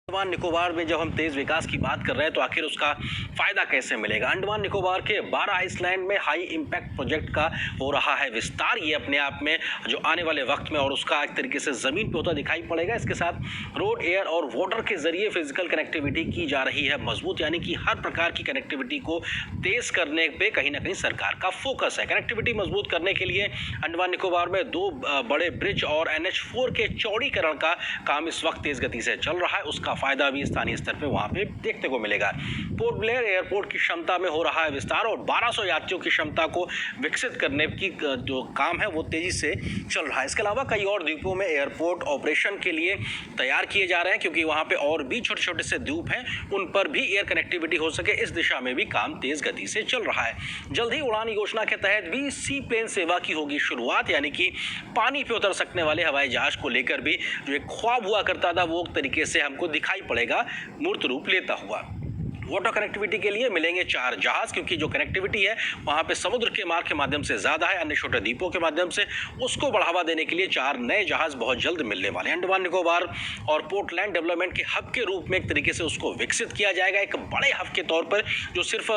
अंडमान निकोबार में जब हम तेज विकास की बात कर रहे हैं तो आखिर उसका फायदा कैसे मिलेगा। अंडमान निकोबार के 12 आइसलैंड में हाई इंपैक्ट प्रोजेक्ट का हो रहा है विस्तार। ये अपने आप में जो आने वाले वक्त में और उसका एक तरीके से जमीन पे होता दिखाई पड़ेगा। इसके साथ रोड, एयर और वाटर के जरिए फिजिकल कनेक्टिविटी की जा रही है मजबूत, यानी कि हर प्रकार की कनेक्टिविटी को तेज करने पे कहीं ना कहीं सरकार का फोकस है। कनेक्टिविटी मजबूत करने के लिए अंडमान निकोबार में 2 बड़े ब्रिज और NH4 के चौड़ीकरण का काम इस वक्त तेज गति से चल रहा है। उसका फायदा भी स्थानीय स्तर पे वहां पे देखने को मिलेगा। पोर्ट ब्लेयर एयरपोर्ट की क्षमता में हो रहा है विस्तार और 1200 यात्रियों की क्षमता को विकसित करने की जो काम है वो तेजी से चल रहा है। इसके अलावा कई और द्वीपों में एयरपोर्ट ऑपरेशन के लिए तैयार किए जा रहे हैं, क्योंकि वहां पे और भी छोटे छोटे से द्वीप हैं, उन पर भी एयर कनेक्टिविटी हो सके, इस दिशा में भी काम तेज गति से चल रहा है। जल्द ही उड़ान योजना के तहत भी सी प्लेन सेवा की होगी शुरुआत, यानी कि पानी पे उतर सकने वाले हवाई जहाज को लेकर भी जो एक ख्वाब हुआ करता था वो तरीके से हमको दिखाई पड़ेगा मूर्त रूप लेता हुआ। वाटर कनेक्टिविटी के लिए मिलेंगे 4 जहाज, क्योंकि जो कनेक्टिविटी है वहां पे समुद्र के मार्ग के माध्यम से ज्यादा है, अन्य छोटे द्वीपों के माध्यम से उसको बढ़ावा देने के लिए 4 नए जहाज बहुत जल्द मिलने वाले हैं। अंडमान निकोबार और पोर्टलैंड डेवलपमेंट के हब के रूप में एक तरीके से उसको विकसित किया जाएगा, एक बड़े हब के तौर पर, जो सिर्फ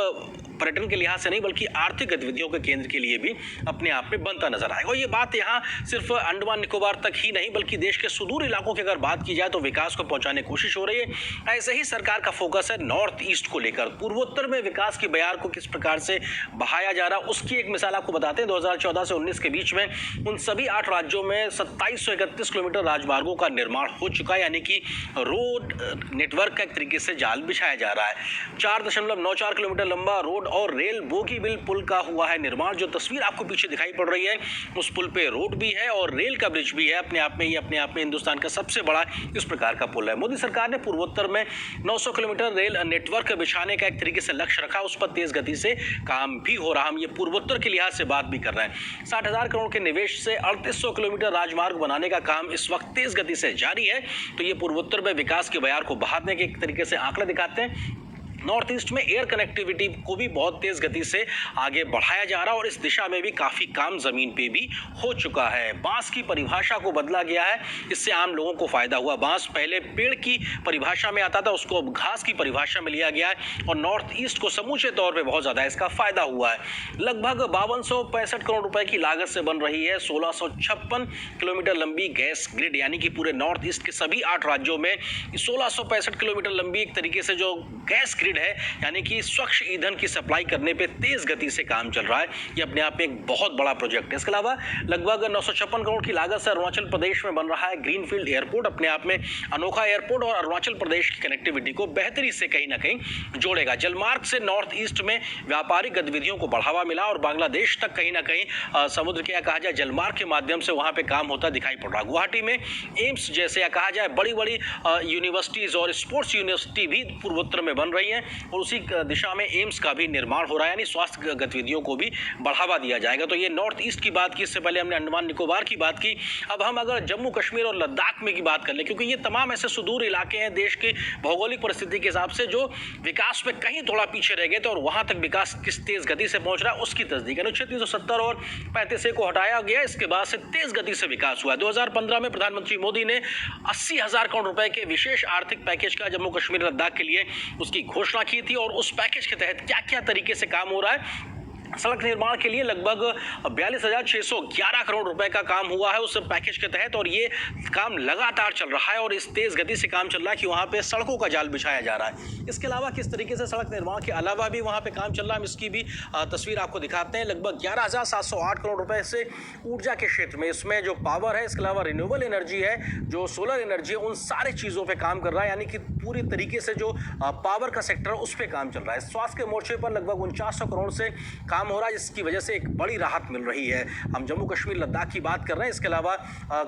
पर्यटन के लिहाज से नहीं बल्कि आर्थिक गतिविधियों के केंद्र के लिए भी अपने आप में बनता नजर आएगा। और ये बात यहाँ सिर्फ अंडमान निकोबार तक ही नहीं बल्कि देश के सुदूर इलाकों की अगर बात की जाए तो विकास को पहुंचाने की कोशिश हो रही है। ऐसे ही सरकार का फोकस है नॉर्थ ईस्ट को लेकर। पूर्वोत्तर में विकास की बयार को किस प्रकार से बहाया जा रहा है उसकी एक मिसाल आपको बताते हैं। 2014 से 19 के बीच में उन सभी 8 राज्यों में 2731 किलोमीटर राजमार्गों का निर्माण हो चुका है, यानी कि रोड नेटवर्क का एक तरीके से जाल बिछाया जा रहा है। 4.94 किलोमीटर लंबा रोड और रेल बोगीबिल पुल का हुआ है निर्माण। जो तस्वीर आपको पीछे दिखाई पड़ रही है उस पुल पे रोड भी है और रेल का ब्रिज भी है। अपने आप में हिंदुस्तान का सबसे बड़ा इस प्रकार का पुल है। मोदी सरकार ने पूर्वोत्तर में 900 किलोमीटर रेल नेटवर्क बिछाने का एक तरीके से लक्ष्य रखा, उस पर तेज गति से काम भी हो रहा। हम ये पूर्वोत्तर के लिहाज से बात भी कर रहे हैं। 60,000 करोड़ के निवेश से 3800 किलोमीटर राजमार्ग बनाने का काम इस वक्त तेज गति से जारी है। तो ये पूर्वोत्तर में विकास के बयार को बढ़ाने के एक तरीके से आंकड़े दिखाते हैं। नॉर्थ ईस्ट में एयर कनेक्टिविटी को भी बहुत तेज गति से आगे बढ़ाया जा रहा है और इस दिशा में भी काफी काम जमीन पे भी हो चुका है। बांस की परिभाषा को बदला गया है, इससे आम लोगों को फायदा हुआ। बांस पहले पेड़ की परिभाषा में आता था, उसको अब घास की परिभाषा में लिया गया है और नॉर्थ ईस्ट को समूचे तौर पर बहुत ज्यादा इसका फायदा हुआ है। लगभग 5265 करोड़ रुपए की लागत से बन रही है 1656 किलोमीटर लंबी गैस ग्रिड, यानी कि पूरे नॉर्थ ईस्ट के सभी 8 राज्यों में 1665 किलोमीटर लंबी एक तरीके से जो गैस ग्रिड है, यानी कि स्वच्छ ईंधन की सप्लाई करने पे तेज गति से काम चल रहा है। ये अपने आप में एक बहुत बड़ा प्रोजेक्ट है। इसके अलावा लगभग 956 करोड़ की लागत से अरुणाचल प्रदेश में बन रहा है ग्रीनफील्ड एयरपोर्ट। अपने आप में अनोखा एयरपोर्ट और अरुणाचल प्रदेश की कनेक्टिविटी को बेहतरी से कहीं ना कहीं जोड़ेगा। जलमार्ग से नॉर्थ ईस्ट में व्यापारिक गतिविधियों को बढ़ावा मिला और बांग्लादेश तक कहीं ना कहीं समुद्र के या कहा जाए जलमार्ग के माध्यम से वहां पे काम होता दिखाई पड़ रहा है। गुवाहाटी में एम्स जैसे या कहा जाए बड़ी बड़ी यूनिवर्सिटीज और स्पोर्ट्स यूनिवर्सिटी भी पूर्वोत्तर में बन रही है और उसी दिशा में एम्स का भी निर्माण हो रहा है, यानी स्वास्थ्य गतिविधियों को भी बढ़ावा दिया जाएगा। तो ये नॉर्थ ईस्ट की बात की, इससे पहले हमने अंडमान निकोबार की बात की। अब हम अगर जम्मू कश्मीर और लद्दाख में की बात कर ले, क्योंकि ये तमाम ऐसे सुदूर इलाके हैं देश की भौगोलिक परिस्थिति के हिसाब से जो विकास में कहीं थोड़ा पीछे रह गए थे और वहां तक विकास किस तेज गति से पहुंच रहा है उसकी तस्दीक है। अनुच्छेद 370 और 35A को हटाया गया, इसके बाद से तेज गति से विकास हुआ है। 2015 में प्रधानमंत्री मोदी ने 80,000 करोड़ रुपए के विशेष आर्थिक पैकेज का जम्मू कश्मीर लद्दाख के लिए उसकी घोषणा की थी और उस पैकेज के तहत क्या क्या तरीके से काम हो रहा है। सड़क निर्माण के लिए लगभग 42,611 करोड़ रुपए का काम हुआ है उस पैकेज के तहत और ये काम लगातार चल रहा है और इस तेज गति से काम चल रहा है कि वहां पे सड़कों का जाल बिछाया जा रहा है। इसके अलावा किस तरीके से सड़क निर्माण के अलावा भी वहां पे काम चल रहा है, हम इसकी भी तस्वीर आपको दिखाते हैं। लगभग 11,708 करोड़ रुपए से ऊर्जा के क्षेत्र में, इसमें जो पावर है, इसके अलावा रिन्यूएबल एनर्जी है, जो सोलर एनर्जी है, उन सारी चीजों पर काम कर रहा है, यानी कि पूरी तरीके से जो पावर का सेक्टर है उस पर काम चल रहा है। स्वास्थ्य के मोर्चे पर लगभग 4900 करोड़ से काम हो रहा है, जिसकी वजह से एक बड़ी राहत मिल रही है। हम जम्मू कश्मीर लद्दाख की बात कर रहे हैं। इसके अलावा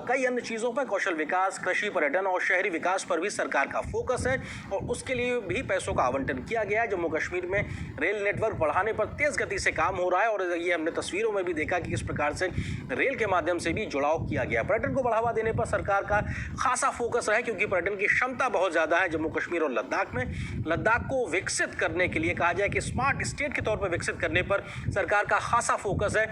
कई अन्य चीज़ों पर, कौशल विकास, कृषि, पर्यटन और शहरी विकास पर भी सरकार का फोकस है और उसके लिए भी पैसों का आवंटन किया गया है। जम्मू कश्मीर में रेल नेटवर्क बढ़ाने पर तेज गति से काम हो रहा है और ये हमने तस्वीरों में भी देखा कि किस प्रकार से रेल के माध्यम से भी जुड़ाव किया गया। पर्यटन को बढ़ावा देने पर सरकार का खासा फोकस है, क्योंकि पर्यटन की क्षमता बहुत ज़्यादा है जम्मू कश्मीर और लद्दाख में। लद्दाख को विकसित करने के लिए, कहा जाए कि स्मार्ट स्टेट के तौर पर विकसित करने पर सरकार का खासा फोकस है।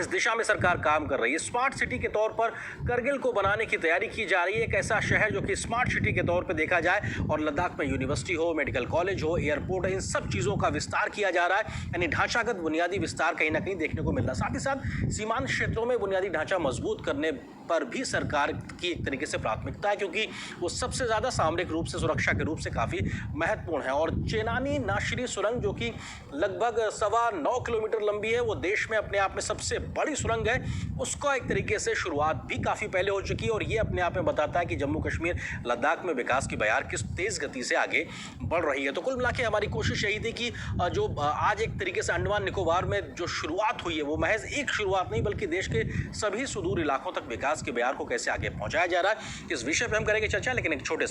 इस दिशा में सरकार काम कर रही है। स्मार्ट सिटी के तौर पर करगिल को बनाने की तैयारी की जा रही है। एक ऐसा शहर जो कि स्मार्ट सिटी के तौर पर देखा जाए और लद्दाख में यूनिवर्सिटी हो, मेडिकल कॉलेज हो, एयरपोर्ट, इन सब चीज़ों का विस्तार किया जा रहा है। यानी ढांचागत बुनियादी विस्तार कहीं ना कहीं देखने को मिल रहा है। साथ ही साथ सीमांत क्षेत्रों में बुनियादी ढांचा मजबूत करने पर भी सरकार की एक तरीके से प्राथमिकता है, क्योंकि वो सबसे ज़्यादा सामरिक रूप से, सुरक्षा के रूप से काफ़ी महत्वपूर्ण है। और चेनानी नाशरी सुरंग जो कि लगभग 9.25 किलोमीटर लंबी है, वो देश में अपने आप में सबसे बड़ी सुरंग है। उसका एक तरीके से शुरुआत भी काफ़ी पहले हो चुकी है और ये अपने आप में बताता है कि जम्मू कश्मीर लद्दाख में विकास की बयार किस तेज़ गति से आगे बढ़ रही है। तो कुल मिला के हमारी कोशिश यही थी कि जो आज एक तरीके से अंडमान निकोबार में जो शुरुआत हुई है, वो महज एक शुरुआत नहीं बल्कि देश के सभी सुदूर इलाकों तक विकास के बयार को कैसे आगे पहुंचाया जा रहा है, इस विषय पर हम करेंगे चर्चा, लेकिन एक छोटे